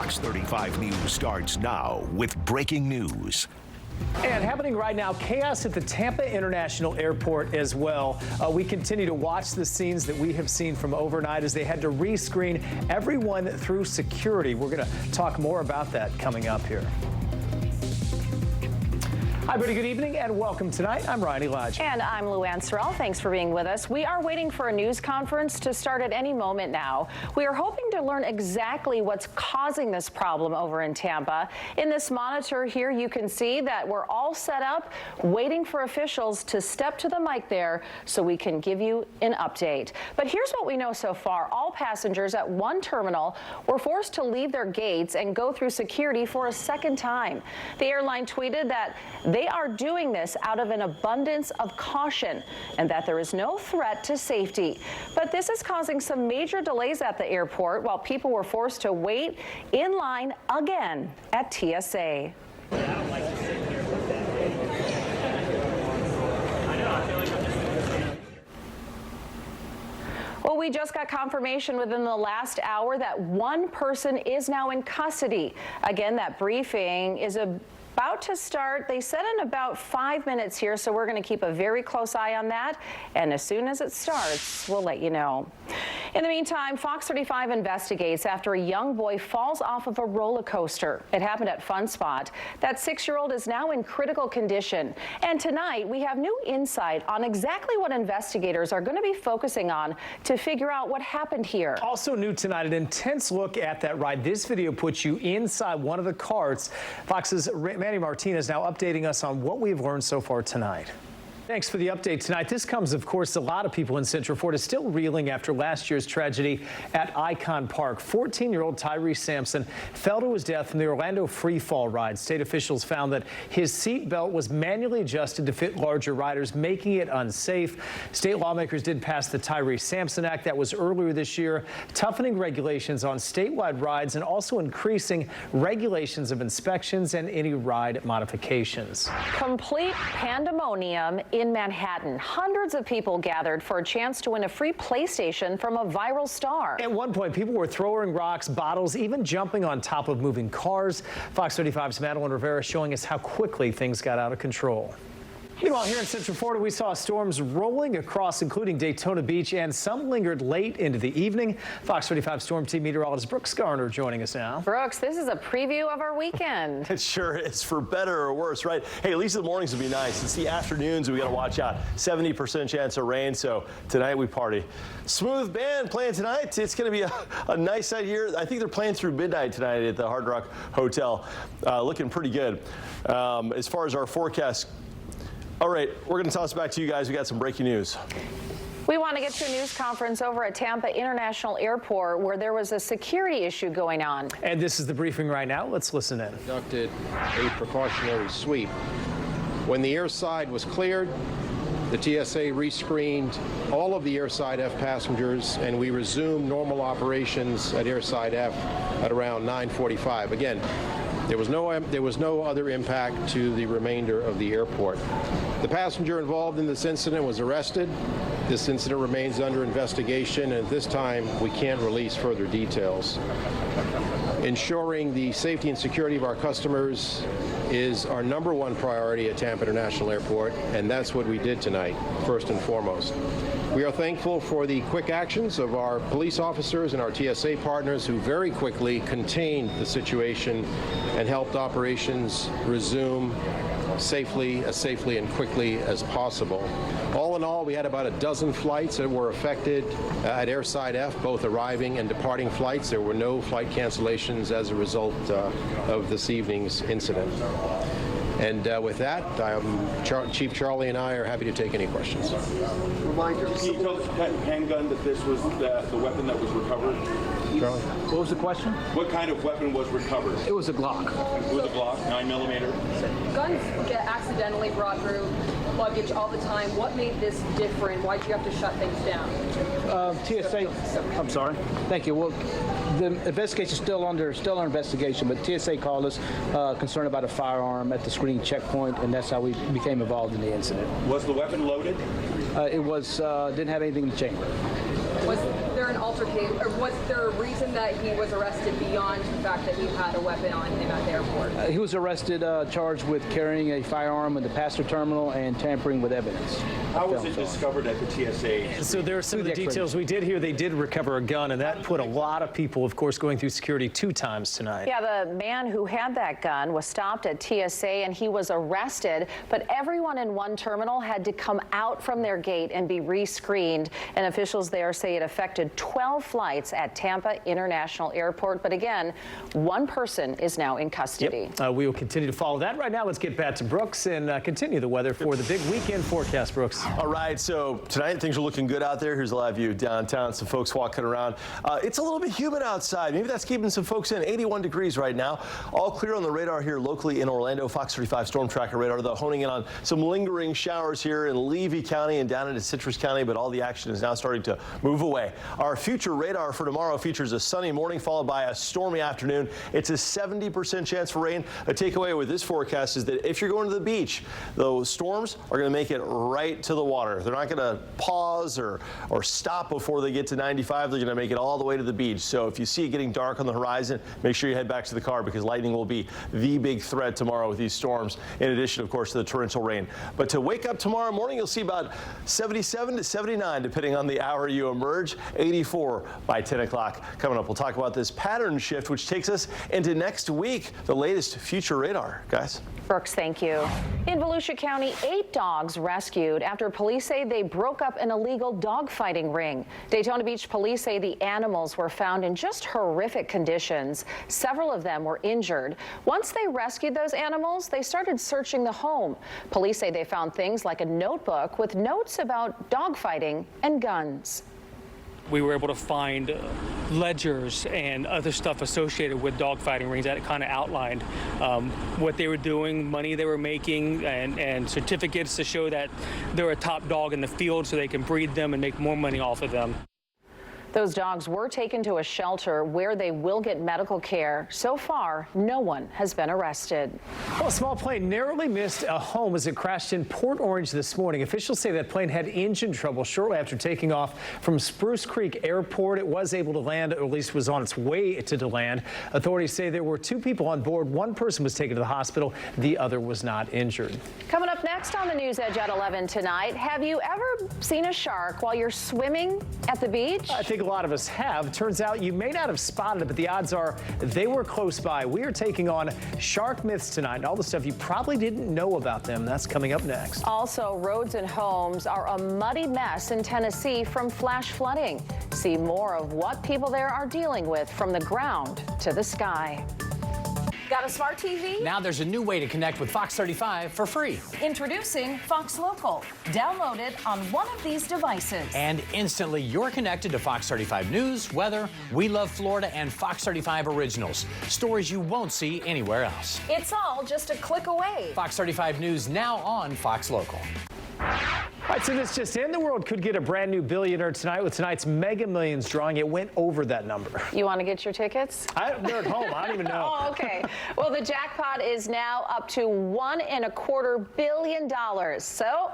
Fox 35 News starts now with breaking news. And happening right now, chaos at the Tampa International Airport as well. We continue to watch the scenes that we have seen from overnight as they had to rescreen everyone through security. We're going to talk more about that coming up here. Hi, everybody. Good evening and welcome tonight. I'm Ryan Elijah. And I'm Luann Sorrell. Thanks for being with us. We are waiting for a news conference to start at any moment now. We are hoping to learn exactly what's causing this problem over in Tampa. In this monitor here, you can see that we're all set up, waiting for officials to step to the mic there so we can give you an update. But here's what we know so far. All passengers at one terminal were forced to leave their gates and go through security for a second time. The airline tweeted that they are doing this out of an abundance of caution and that there is no threat to safety. But this is causing some major delays at the airport while people were forced to wait in line again at TSA. Well, we just got confirmation within the last hour that one person is now in custody. Again, that briefing is about to start. They said in about 5 minutes here, so we're going to keep a very close eye on that. And as soon as it starts, we'll let you know. In the meantime, Fox 35 investigates after a young boy falls off of a roller coaster. It happened at Fun Spot. That 6-year-old is now in critical condition. And tonight, we have new insight on exactly what investigators are going to be focusing on to figure out what happened here. Also new tonight, an intense look at that ride. This video puts you inside one of the carts. Fox's Manny Martinez now updating us on what we've learned so far tonight. Thanks for the update tonight. This comes, of course, a lot of people in Central Florida still reeling after last year's tragedy at Icon Park. 14-year-old Tyrese Sampson fell to his death from the Orlando free fall ride. State officials found that his seat belt was manually adjusted to fit larger riders, making it unsafe. State lawmakers did pass the Tyrese Sampson Act that was earlier this year, toughening regulations on statewide rides and also increasing regulations of inspections and any ride modifications. Complete pandemonium in Manhattan. Hundreds of people gathered for a chance to win a free PlayStation from a viral star. At one point, people were throwing rocks, bottles, even jumping on top of moving cars. Fox 35's Madeline Rivera showing us how quickly things got out of control. Meanwhile, here in Central Florida, we saw storms rolling across, including Daytona Beach, and some lingered late into the evening. Fox 35 Storm Team meteorologist Brooks Garner joining us now. Brooks, this is a preview of our weekend. It sure is, for better or worse, right? Hey, at least the mornings will be nice. It's the afternoons we got to watch out. 70% chance of rain, so tonight we party. Smooth Band playing tonight. It's going to be a nice night here. I think they're playing through midnight tonight at the Hard Rock Hotel. Looking pretty good. As far as our forecast. All right, we're going to toss it back to you guys. We got some breaking news. We want to get to a news conference over at Tampa International Airport where there was a security issue going on. And this is the briefing right now. Let's listen in. Conducted a precautionary sweep. When the airside was cleared, the TSA rescreened all of the airside F passengers, and we resumed normal operations at airside F at around 9:45. Again, there was no other impact to the remainder of the airport. The passenger involved in this incident was arrested. This incident remains under investigation, and at this time, we can't release further details. Ensuring the safety and security of our customers is our #1 priority at Tampa International Airport, and that's what we did tonight, first and foremost. We are thankful for the quick actions of our police officers and our TSA partners who very quickly contained the situation and helped operations resume safely and quickly as possible. All in all, we had about a dozen flights that were affected at airside F, both arriving and departing flights. There were no flight cancellations as a result of this evening's incident. And with that, Chief Charlie and I are happy to take any questions. Reminder, can you tell the handgun that this was the weapon that was recovered? Charlie? What was the question? What kind of weapon was recovered? It was a Glock. It was a Glock, 9mm. Guns get accidentally brought through luggage all the time. What made this different? Why did you have to shut things down? TSA. I'm sorry. Thank you. Well, the investigation is still under investigation, but TSA called us concerned about a firearm at the screening checkpoint, and that's how we became involved in the incident. Was the weapon loaded? It was didn't have anything in the chamber. Was there an altercation, or was there a reason that he was arrested beyond the fact that he had a weapon on him at the airport? He was arrested, charged with carrying a firearm in the passenger terminal and tampering with evidence. How was it discovered at the TSA? So there are some of the details we did hear. They did recover a gun, and that put a lot of people, of course, going through security 2 times tonight. Yeah, the man who had that gun was stopped at TSA and he was arrested, but everyone in one terminal had to come out from their gate and be re-screened. And officials there say it affected 12 flights at Tampa International Airport. But again, one person is now in custody. Yep. We will continue to follow that. Right now, let's get back to Brooks and continue the weather for the big weekend forecast, Brooks. All right, so tonight things are looking good out there. Here's a live view downtown, some folks walking around. It's a little bit humid outside. Maybe that's keeping some folks in. 81 degrees right now. All clear on the radar here locally in Orlando. Fox 35 storm tracker radar, though, honing in on some lingering showers here in Levy County and down into Citrus County, but all the action is now starting to move away. Our future radar for tomorrow features a sunny morning followed by a stormy afternoon. It's a 70% chance for rain. A takeaway with this forecast is that if you're going to the beach, those storms are going to make it right to the water. They're not going to pause or stop before they get to 95. They're going to make it all the way to the beach. So if you see it getting dark on the horizon, make sure you head back to the car because lightning will be the big threat tomorrow with these storms, in addition, of course, to the torrential rain. But to wake up tomorrow morning, you'll see about 77 to 79, depending on the hour you emerge, 84 by 10 o'clock. Coming up, we'll talk about this pattern shift, which takes us into next week, the latest future radar. Guys. Brooks, thank you. In Volusia County, 8 dogs rescued after police say they broke up an illegal dogfighting ring. Daytona Beach police say the animals were found in just horrific conditions. Several of them were injured. Once they rescued those animals, they started searching the home. Police say they found things like a notebook with notes about dogfighting and guns. We were able to find ledgers and other stuff associated with dogfighting rings that kind of outlined what they were doing, money they were making, and certificates to show that they're a top dog in the field so they can breed them and make more money off of them. Those dogs were taken to a shelter where they will get medical care. So far, no one has been arrested. Well, a small plane narrowly missed a home as it crashed in Port Orange this morning. Officials say that plane had engine trouble shortly after taking off from Spruce Creek Airport. It was able to land, or at least was on its way to land. Authorities say there were 2 people on board. One person was taken to the hospital. The other was not injured. Coming up next on the NewsEdge at 11 tonight, have you ever seen a shark while you're swimming at the beach? I think a lot of us have. Turns out you may not have spotted it, but the odds are they were close by. We are taking on shark myths tonight and all the stuff you probably didn't know about them. That's coming up next. Also, roads and homes are a muddy mess in Tennessee from flash flooding. See more of what people there are dealing with from the ground to the sky. Got a smart TV? Now there's a new way to connect with Fox 35 for free. Introducing Fox Local. Download it on one of these devices. And instantly you're connected to Fox 35 News, weather, We Love Florida, and Fox 35 Originals. Stories you won't see anywhere else. It's all just a click away. Fox 35 News now on Fox Local. All right, so this just in. The world could get a brand new billionaire tonight with tonight's Mega Millions drawing. It went over that number. You want to get your tickets? They're at home. I don't even know. Oh, okay. Well, the jackpot is now up to $1.25 billion. So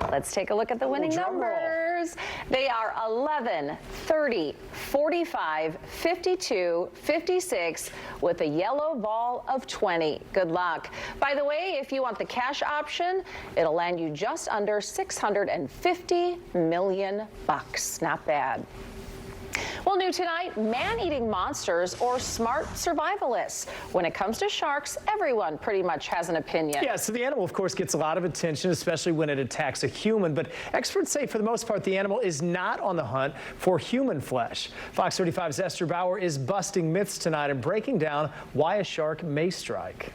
let's take a look at the winning numbers. They are 11, 30, 45, 52, 56 with a yellow ball of 20. Good luck. By the way, if you want the cash option, it'll land you just under $650 million. Not bad. Well, new tonight, man-eating monsters or smart survivalists. When it comes to sharks, everyone pretty much has an opinion. Yeah, so the animal, of course, gets a lot of attention, especially when it attacks a human. But experts say, for the most part, the animal is not on the hunt for human flesh. Fox 35's Esther Bauer is busting myths tonight and breaking down why a shark may strike.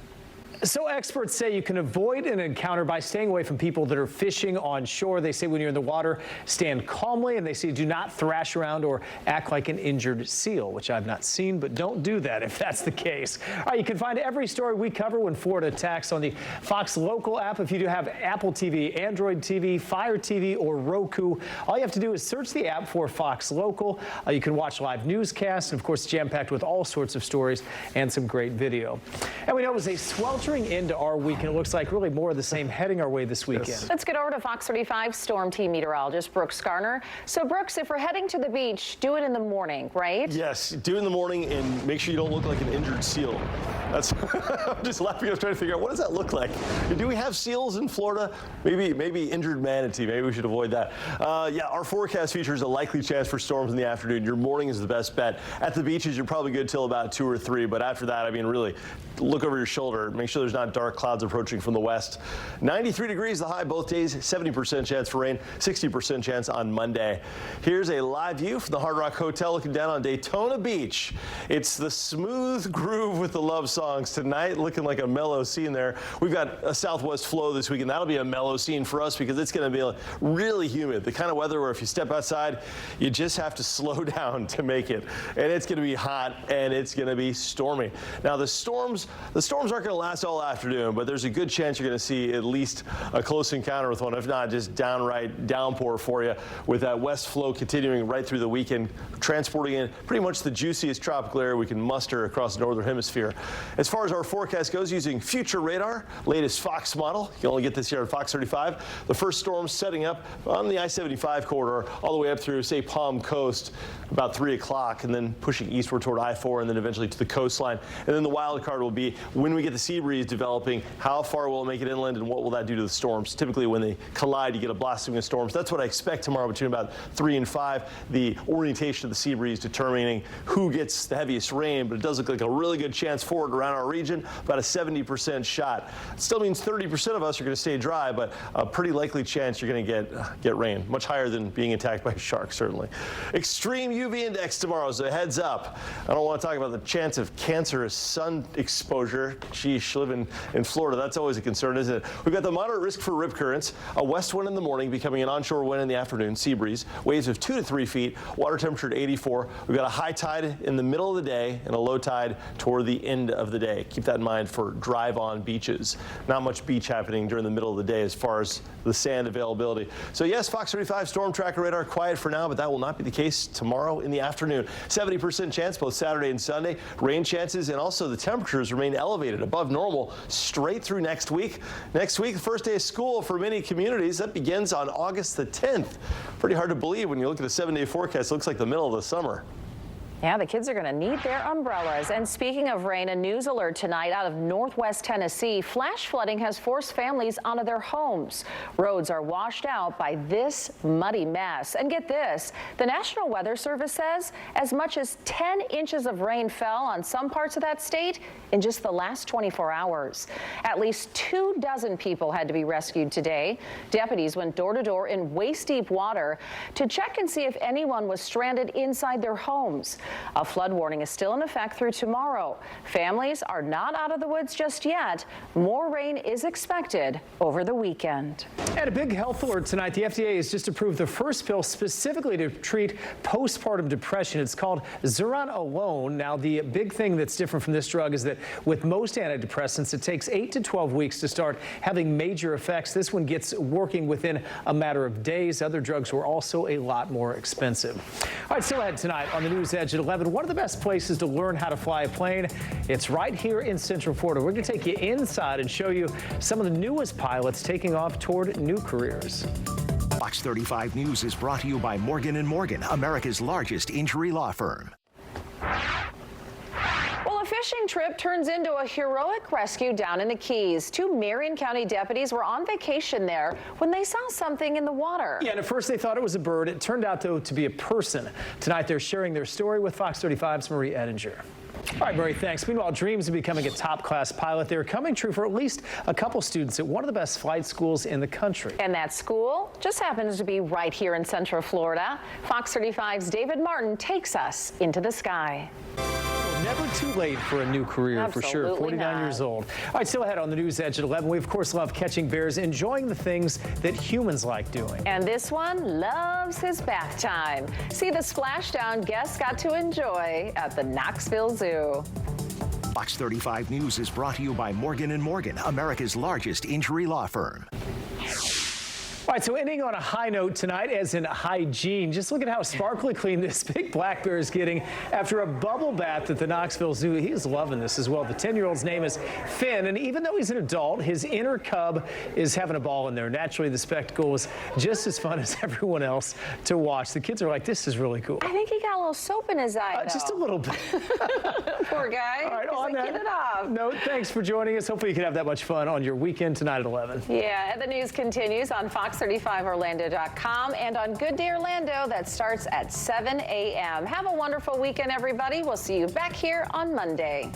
So experts say you can avoid an encounter by staying away from people that are fishing on shore. They say when you're in the water, stand calmly, and they say do not thrash around or act like an injured seal, which I've not seen, but don't do that if that's the case. All right, you can find every story we cover when Florida attacks on the Fox Local app. If you do have Apple TV, Android TV, Fire TV, or Roku, all you have to do is search the app for Fox Local. You can watch live newscasts, and of course, jam-packed with all sorts of stories and some great video. And we know it was a swelling sweltering into our weekend. It looks like really more of the same heading our way this weekend. Yes. Let's get over to Fox 35 Storm Team meteorologist Brooks Garner. So, Brooks, if we're heading to the beach, do it in the morning, right? Yes, do it in the morning and make sure you don't look like an injured seal. That's I'm just laughing. I was trying to figure out what does that look like. Do we have seals in Florida? Maybe injured manatee. Maybe we should avoid that. Yeah, our forecast features a likely chance for storms in the afternoon. Your morning is the best bet. At the beaches, you're probably good till about 2 or 3, but after that, I mean, really look over your shoulder. Make sure there's not dark clouds approaching from the west. 93 degrees the high both days. 70% chance for rain. 60% chance on Monday. Here's a live view from the Hard Rock Hotel looking down on Daytona Beach. It's the smooth groove with the love songs tonight, looking like a mellow scene there. We've got a southwest flow this weekend. That'll be a mellow scene for us because it's going to be really humid. The kind of weather where if you step outside, you just have to slow down to make it. And it's going to be hot and it's going to be stormy. Now the storms aren't going to last all afternoon, but there's a good chance you're going to see at least a close encounter with one, if not just downright downpour for you, with that west flow continuing right through the weekend, transporting in pretty much the juiciest tropical air we can muster across the northern hemisphere. As far as our forecast goes, using future radar, latest Fox model, you can only get this here on Fox 35. The first storm setting up on the I-75 corridor all the way up through, say, Palm Coast about 3 o'clock, and then pushing eastward toward I-4 and then eventually to the coastline. And then the wild card will be when we get the sea breeze developing, how far will it make it inland and what will that do to the storms? Typically when they collide, you get a blasting of storms. That's what I expect tomorrow between about 3 and 5. The orientation of the sea breeze determining who gets the heaviest rain, but it does look like a really good chance for it around our region, about a 70% shot. It still means 30% of us are going to stay dry, but a pretty likely chance you're going to get rain, much higher than being attacked by sharks, certainly. Extreme UV index tomorrow, so heads up. I don't want to talk about the chance of cancerous sun exposure. Geez, living in Florida, that's always a concern, isn't it? We've got the moderate risk for rip currents, a west wind in the morning becoming an onshore wind in the afternoon, sea breeze, waves of 2 to 3 feet, water temperature at 84. We've got a high tide in the middle of the day and a low tide toward the end of the day. Keep that in mind for drive-on beaches. Not much beach happening during the middle of the day as far as the sand availability. So yes, Fox 35 storm tracker radar quiet for now, but that will not be the case tomorrow in the afternoon. 70% chance both Saturday and Sunday. Rain chances and also the temperatures remain elevated above normal straight through next week. Next week, the first day of school for many communities. That begins on August the 10th. Pretty hard to believe when you look at a 7-day forecast. It looks like the middle of the summer. Yeah, the kids are going to need their umbrellas. And speaking of rain, a news alert tonight out of northwest Tennessee. Flash flooding has forced families out of their homes. Roads are washed out by this muddy mess. And get this, the National Weather Service says as much as 10 inches of rain fell on some parts of that state in just the last 24 hours. At least 24 people had to be rescued today. Deputies went door to door in waist-deep water to check and see if anyone was stranded inside their homes. A flood warning is still in effect through tomorrow. Families are not out of the woods just yet. More rain is expected over the weekend. And a big health alert tonight. The FDA has just approved the first pill specifically to treat postpartum depression. It's called Zuranolone. Now, the big thing that's different from this drug is that with most antidepressants, it takes 8 to 12 weeks to start having major effects. This one gets working within a matter of days. Other drugs were also a lot more expensive. All right, still ahead tonight on the NewsEdge at 11. One of the best places to learn how to fly a plane, it's right here in Central Florida. We're going to take you inside and show you some of the newest pilots taking off toward new careers. Fox 35 News is brought to you by Morgan & Morgan, America's largest injury law firm. Well, a fishing trip turns into a heroic rescue down in the Keys. 2 Marion County deputies were on vacation there when they saw something in the water. Yeah, and at first they thought it was a bird. It turned out, though, to be a person. Tonight they're sharing their story with Fox 35's Marie Edinger. All right, Marie, thanks. Meanwhile, dreams of becoming a top-class pilot, they're coming true for at least a couple students at one of the best flight schools in the country. And that school just happens to be right here in Central Florida. Fox 35's David Martin takes us into the sky. Never too late for a new career. Absolutely for sure. 49 years old. All right, still ahead on the NewsEdge at 11. We, of course, love catching bears, enjoying the things that humans like doing. And this one loves his bath time. See the splashdown guests got to enjoy at the Knoxville Zoo. Fox 35 News is brought to you by Morgan & Morgan, America's largest injury law firm. All right, so ending on a high note tonight, as in hygiene. Just look at how sparkly clean this big black bear is getting after a bubble bath at the Knoxville Zoo. He's loving this as well. The 10-year-old's name is Finn, and even though he's an adult, his inner cub is having a ball in there. Naturally, the spectacle was just as fun as everyone else to watch. The kids are like, this is really cool. I think he got a little soap in his eye, though. Just a little bit. Poor guy. All right, he's on like, get it off. No, thanks for joining us. Hopefully you can have that much fun on your weekend tonight at 11. Yeah, and the news continues on Fox35Orlando.com and on Good Day Orlando. That starts at 7 a.m. Have a wonderful weekend, everybody. We'll see you back here on Monday.